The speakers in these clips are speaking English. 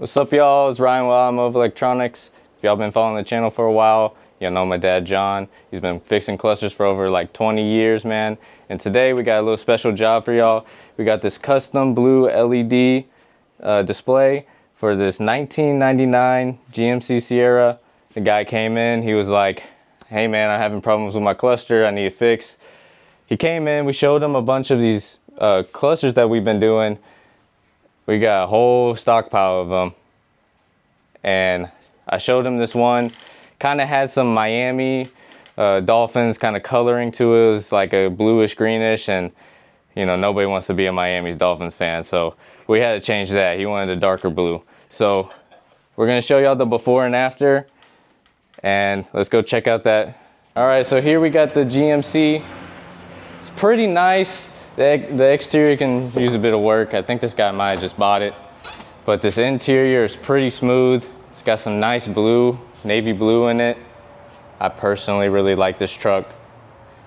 What's up, y'all? It's Ryan with Automotive Electronics. If y'all been following the channel for a while, y'all know my dad John. He's been fixing clusters for over like 20 years, man. And today we got a little special job for y'all. We got this custom blue LED display for this 1999 GMC Sierra. The guy came in, he was like, hey man, I'm having problems with my cluster, I need it fixed. He came in, we showed him a bunch of these clusters that we've been doing. We got a whole stockpile of them, and I showed him this one. Kind of had some Miami Dolphins kind of coloring to it. It was like a bluish greenish, and you know, nobody wants to be a Miami Dolphins fan, so we had to change that. He wanted a darker blue. So we're gonna show y'all the before and after, and let's go check out that. All right, so here we got the GMC. It's pretty nice. The exterior can use a bit of work. I think this guy might have just bought it. But this interior is pretty smooth. It's got some nice blue, navy blue in it. I personally really like this truck.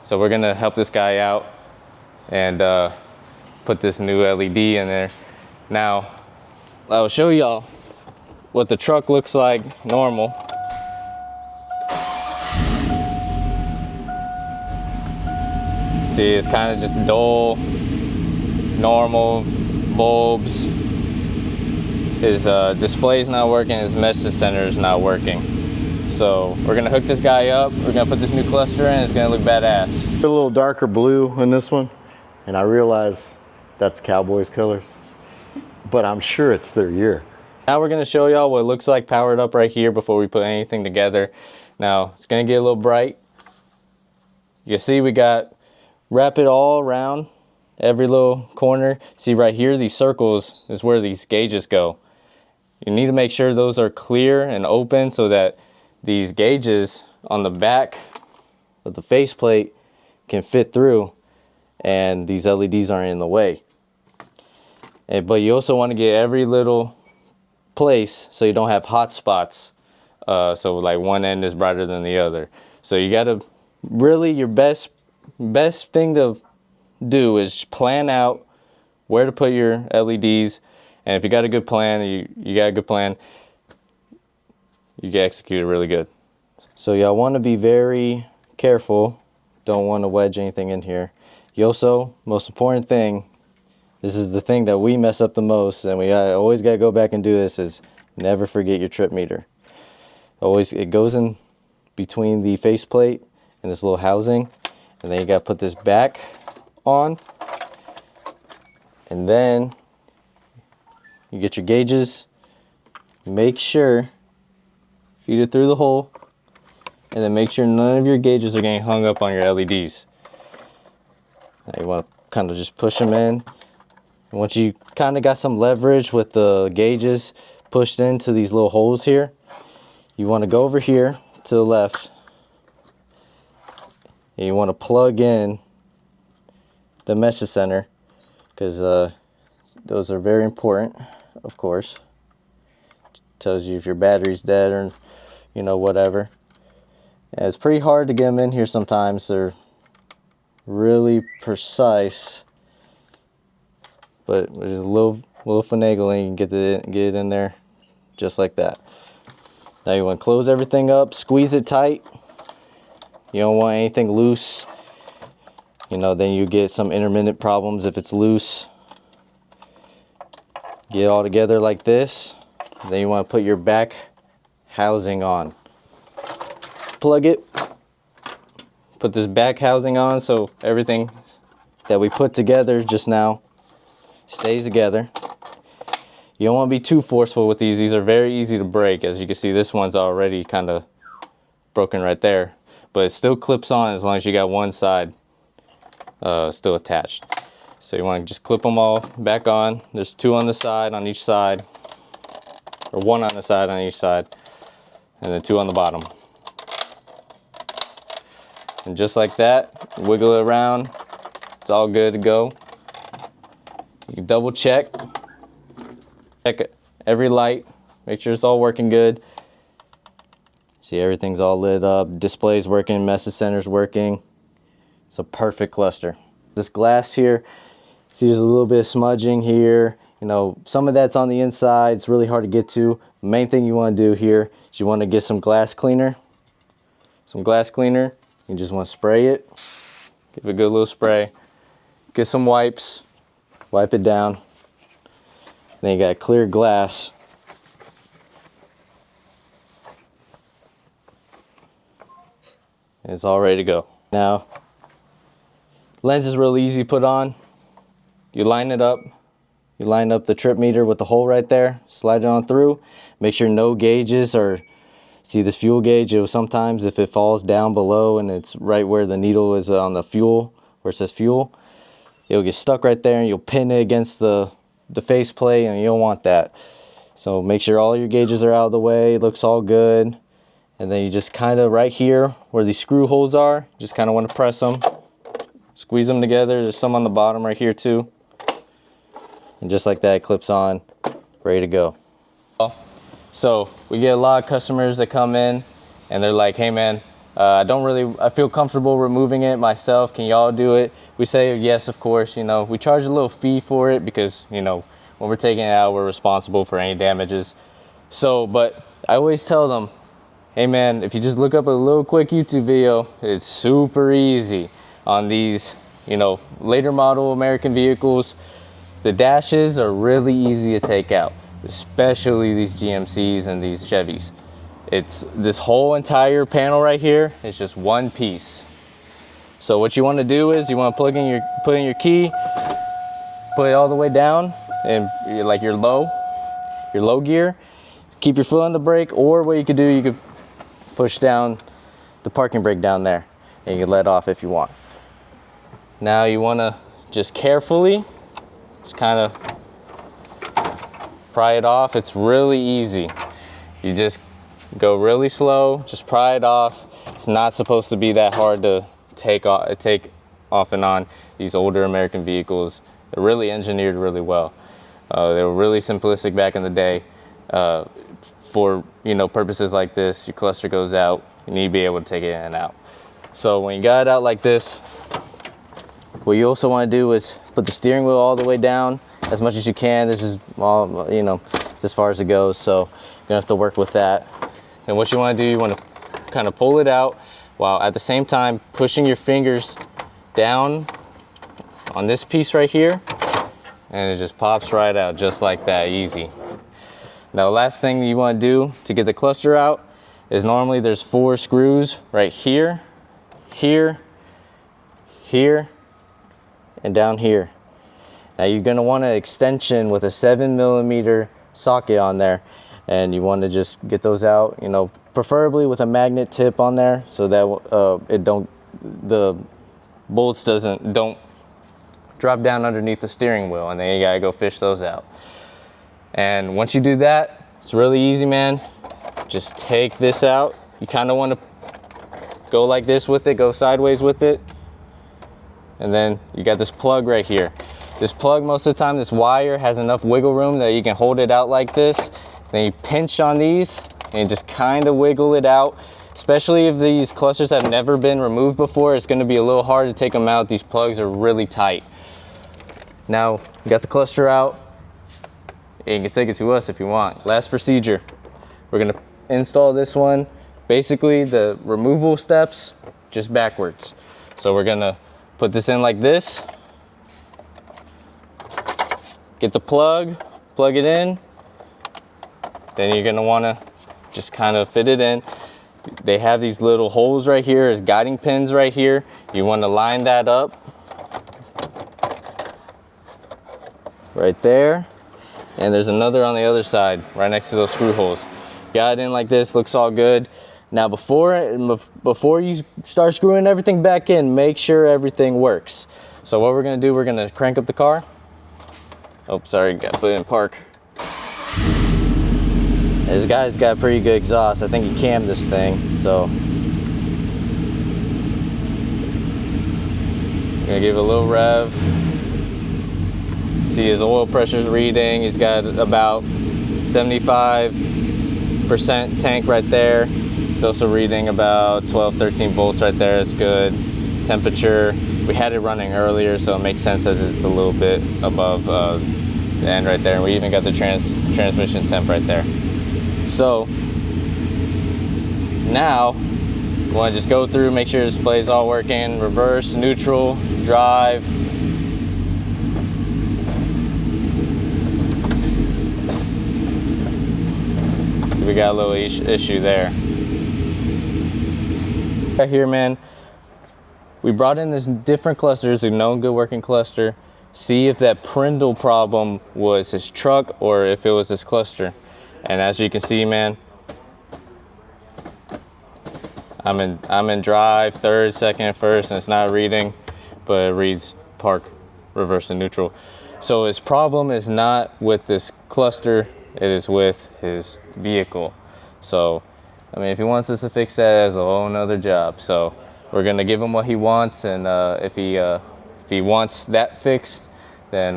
So we're gonna help this guy out and put this new LED in there. Now, I'll show y'all what the truck looks like normal. See, it's kind of just dull, normal bulbs. His display's not working, his message center is not working. So we're gonna hook this guy up, we're gonna put this new cluster in, it's gonna look badass. A little darker blue in this one, and I realize that's Cowboys colors, but I'm sure it's their year. Now we're gonna show y'all what it looks like powered up right here before we put anything together. Now, it's gonna get a little bright. You see we got wrap it all around every little corner. See right here, these circles is where these gauges go. You need to make sure those are clear and open so that these gauges on the back of the faceplate can fit through and these LEDs aren't in the way. But you also want to get every little place so you don't have hot spots. So like one end is brighter than the other. So you got to really, your best thing to do is plan out where to put your LEDs, and if you got a good plan, you got a good plan, you can execute it really good. So y'all want to be very careful, don't want to wedge anything in here. You also, most important thing, this is the thing that we mess up the most, and we always got to go back and do this, is never forget your trip meter. Always, it goes in between the faceplate and this little housing. And then you gotta put this back on, and then you get your gauges. Make sure, feed it through the hole, and then make sure none of your gauges are getting hung up on your LEDs. Now you want to kind of just push them in. And once you kind of got some leverage with the gauges pushed into these little holes here, you want to go over here to the left. And you want to plug in the message center, because those are very important, of course. It tells you if your battery's dead or, you know, whatever. And it's pretty hard to get them in here sometimes. They're really precise, but with just a little finagling, you can get it in there just like that. Now you want to close everything up, squeeze it tight. You don't want anything loose, you know, then you get some intermittent problems if it's loose. Get it all together like this. Then you want to put your back housing on. Plug it, put this back housing on so everything that we put together just now stays together. You don't want to be too forceful with these. These are very easy to break. As you can see, this one's already kind of broken right there. But it still clips on as long as you got one side still attached. So you want to just clip them all back on. There's two on the side on each side, or one on the side on each side, and then two on the bottom. And just like that, wiggle it around. It's all good to go. You can double check every light, make sure it's all working good. See, everything's all lit up, display's working, message center's working. It's a perfect cluster. This glass here, see there's a little bit of smudging here. You know, some of that's on the inside. It's really hard to get to. The main thing you want to do here is you want to get some glass cleaner. You just want to spray it. Give it a good little spray. Get some wipes. Wipe it down. Then you got clear glass. And it's all ready to go. Now, lens is really easy to put on. You line it up. You line up the trip meter with the hole right there. Slide it on through. Make sure no gauges are, see this fuel gauge, sometimes if it falls down below and it's right where the needle is on the fuel, where it says fuel, it'll get stuck right there and you'll pin it against the faceplate, and you don't want that. So make sure all your gauges are out of the way. It looks all good. And then you just kind of right here where these screw holes are, just kind of want to press them, squeeze them together. There's some on the bottom right here too. And just like that, it clips on, ready to go. So we get a lot of customers that come in and they're like, hey man, I feel comfortable removing it myself. Can y'all do it? We say, yes, of course. You know, we charge a little fee for it because, you know, when we're taking it out, we're responsible for any damages. So, but I always tell them, hey man, if you just look up a little quick YouTube video, it's super easy on these, you know, later model American vehicles. The dashes are really easy to take out, especially these GMCs and these Chevys. It's this whole entire panel right here is just one piece. So what you want to do is you want to put in your key, put it all the way down, and like your low gear. Keep your foot on the brake, or what you could do, you could push down the parking brake down there, and you can let off if you want. Now you want to just carefully, just kind of pry it off. It's really easy. You just go really slow, just pry it off. It's not supposed to be that hard to take off and on. These older American vehicles, they're really engineered really well. They were really simplistic back in the day. For, you know, purposes like this, your cluster goes out, you need to be able to take it in and out. So when you got it out like this, what you also want to do is put the steering wheel all the way down as much as you can. This is all, you know, it's as far as it goes, so you're gonna have to work with that. And what you want to do, you want to kind of pull it out while at the same time pushing your fingers down on this piece right here, and it just pops right out just like that, easy. Now, last thing you want to do to get the cluster out is normally there's 4 screws right here, here, here, and down here. Now you're going to want an extension with a 7mm socket on there, and you want to just get those out, you know, preferably with a magnet tip on there, so that the bolts don't drop down underneath the steering wheel, and then you gotta go fish those out. And once you do that, it's really easy, man. Just take this out. You kind of want to go like this with it, go sideways with it. And then you got this plug right here. This plug, most of the time, this wire has enough wiggle room that you can hold it out like this. Then you pinch on these and just kind of wiggle it out. Especially if these clusters have never been removed before, it's going to be a little hard to take them out. These plugs are really tight. Now, you got the cluster out. You can take it to us if you want. Last procedure, we're gonna install this one. Basically, the removal steps, just backwards. So we're gonna put this in like this. Get the plug it in. Then you're gonna wanna just kind of fit it in. They have these little holes right here as guiding pins right here. You wanna line that up. Right there. And there's another on the other side, right next to those screw holes. Got it in like this, looks all good. Now before you start screwing everything back in, make sure everything works. So what we're gonna do, we're gonna crank up the car. Oh, sorry, got to put it in park. This guy's got pretty good exhaust. I think he cammed this thing, so. Gonna give it a little rev. See his oil pressure's reading. He's got about 75% tank right there. It's also reading about 12, 13 volts right there. It's good. Temperature, we had it running earlier, so it makes sense as it's a little bit above the end right there, and we even got the transmission temp right there. So now you want to just go through, make sure the display's all working, reverse, neutral, drive. We got a little issue there. Right here, man, we brought in this different clusters, a known good working cluster. See if that Prindle problem was his truck or if it was this cluster. And as you can see, man, I'm in drive, third, second, first, and it's not reading, but it reads park, reverse, and neutral. So his problem is not with this cluster, it is with his vehicle. So, I mean, if he wants us to fix that, as a whole nother job. So we're gonna give him what he wants, and if he wants that fixed, then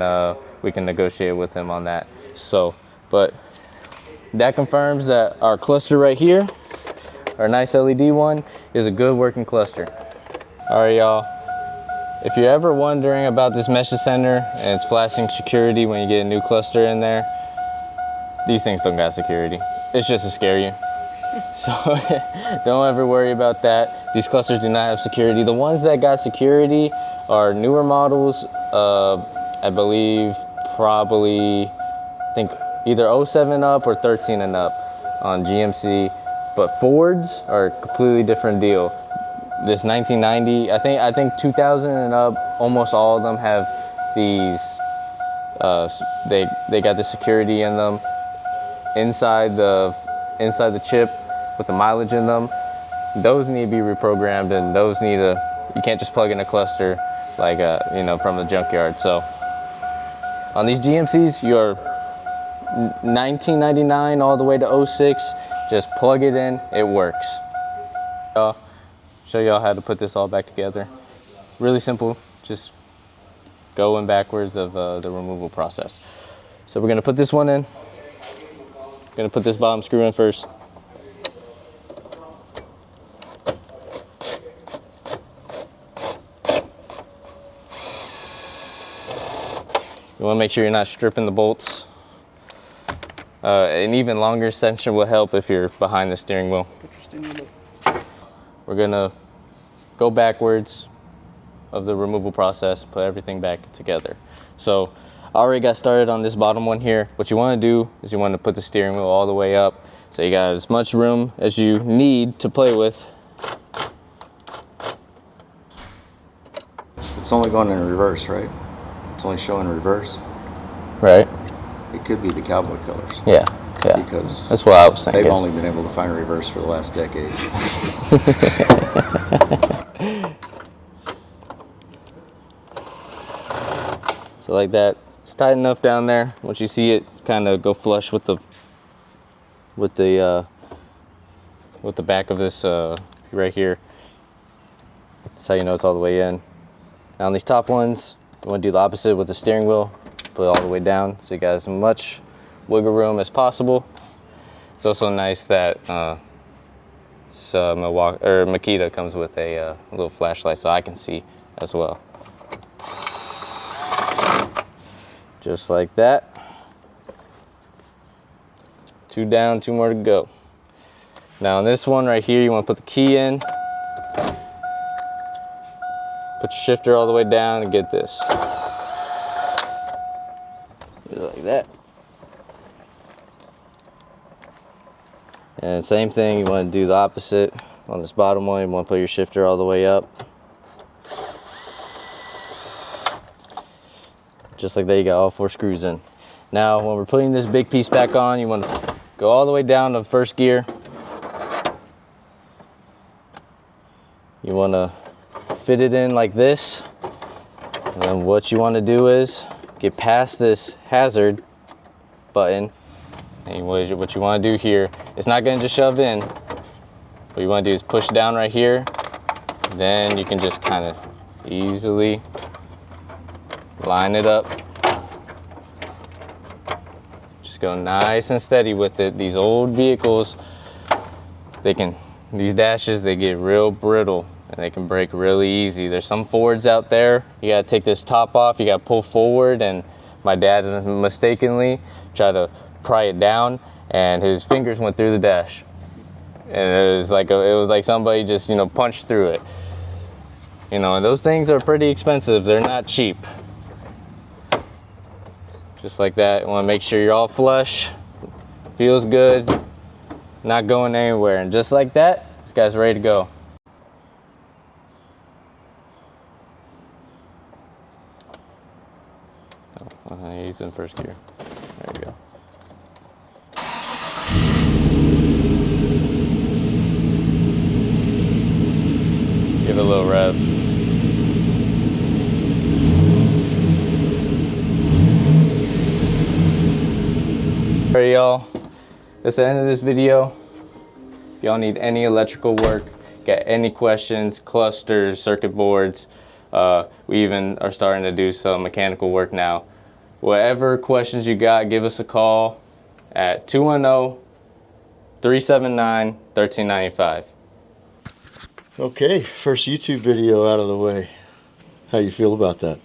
we can negotiate with him on that. So, but that confirms that our cluster right here, our nice LED one, is a good working cluster. All right, y'all. If you're ever wondering about this mesh sender and it's flashing security when you get a new cluster in there, these things don't got security. It's just to scare you. So don't ever worry about that. These clusters do not have security. The ones that got security are newer models. I believe probably, I think either 07 up or 13 and up on GMC. But Fords are a completely different deal. This 1990, I think 2000 and up, almost all of them have these. They got the security in them inside the chip with the mileage in them. Those need to be reprogrammed, and those need to. You can't just plug in a cluster like you know, from the junkyard. So on these GMCs, you're 1999 all the way to 06. Just plug it in, it works. Show y'all how to put this all back together. Really simple, just going backwards of the removal process. So we're gonna put this one in. Gonna put this bottom screw in first. You wanna make sure you're not stripping the bolts. An even longer section will help if you're behind the steering wheel. We're gonna go backwards of the removal process, put everything back together. So I already got started on this bottom one here. What you wanna do is you wanna put the steering wheel all the way up so you got as much room as you need to play with. It's only going in reverse, right? It's only showing reverse. Right? It could be the cowboy colors. Yeah. Because that's what I was thinking. They've only been able to find reverse for the last decades. So like that, it's tight enough down there. Once you see it kind of go flush with the back of this right here, that's how you know it's all the way in. Now on these top ones, you want to do the opposite with the steering wheel. Put it all the way down so you got as much wiggle room as possible. It's also nice that Makita comes with a little flashlight so I can see as well. Just like that. 2 down, 2 more to go. Now on this one right here, you want to put the key in. Put your shifter all the way down and get this. Just like that. And same thing, you want to do the opposite. On this bottom one, you want to put your shifter all the way up. Just like that, you got all 4 screws in. Now, when we're putting this big piece back on, you want to go all the way down to first gear. You want to fit it in like this. And then what you want to do is get past this hazard button. And what you want to do here, it's not going to just shove in. What you want to do is push down right here. Then you can just kind of easily line it up. Just go nice and steady with it. These old vehicles, these dashes, they get real brittle and they can break really easy. There's some Fords out there, you gotta take this top off, you gotta pull forward, and My dad mistakenly tried to pry it down, and his fingers went through the dash. And it was like somebody just, you know, punched through it. You know, and those things are pretty expensive. They're not cheap. Just like that. You want to make sure you're all flush, feels good, not going anywhere. And just like that, this guy's ready to go. Oh, he's in first gear. There you go. Give it a little rev. Alright, y'all, that's the end of this video. If y'all need any electrical work, got any questions, clusters, circuit boards, we even are starting to do some mechanical work now. Whatever questions you got, give us a call at 210-379-1395. Okay, first YouTube video out of the way. How you feel about that?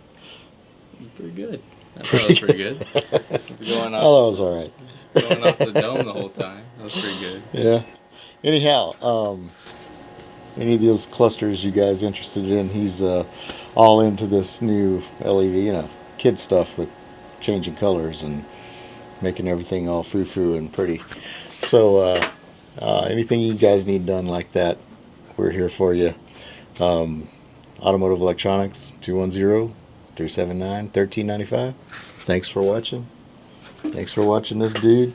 Pretty good. I thought it was pretty good. It's going I thought it was all right. going off the dome the whole time. That was pretty good. Yeah. Anyhow, any of those clusters you guys interested in, he's all into this new LED, you know, kid stuff with changing colors and making everything all frou-frou and pretty. So anything you guys need done like that, we're here for you. Automotive Electronics, 210-379-1395. Thanks for watching. Thanks for watching this dude.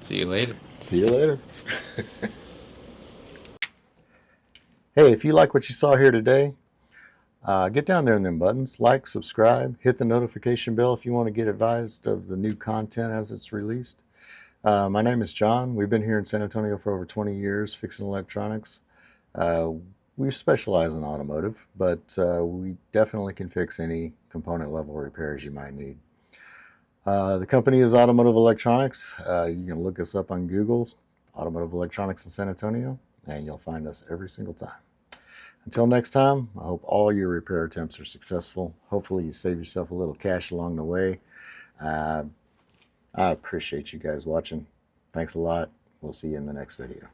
See you later. See you later. Hey, if you like what you saw here today, get down there in them buttons. Like, subscribe, hit the notification bell if you want to get advised of the new content as it's released. My name is John. We've been here in San Antonio for over 20 years fixing electronics. We specialize in automotive, but we definitely can fix any component level repairs you might need. The company is Automotive Electronics. You can look us up on Google, Automotive Electronics in San Antonio, and you'll find us every single time. Until next time, I hope all your repair attempts are successful. Hopefully you save yourself a little cash along the way. I appreciate you guys watching. Thanks a lot. We'll see you in the next video.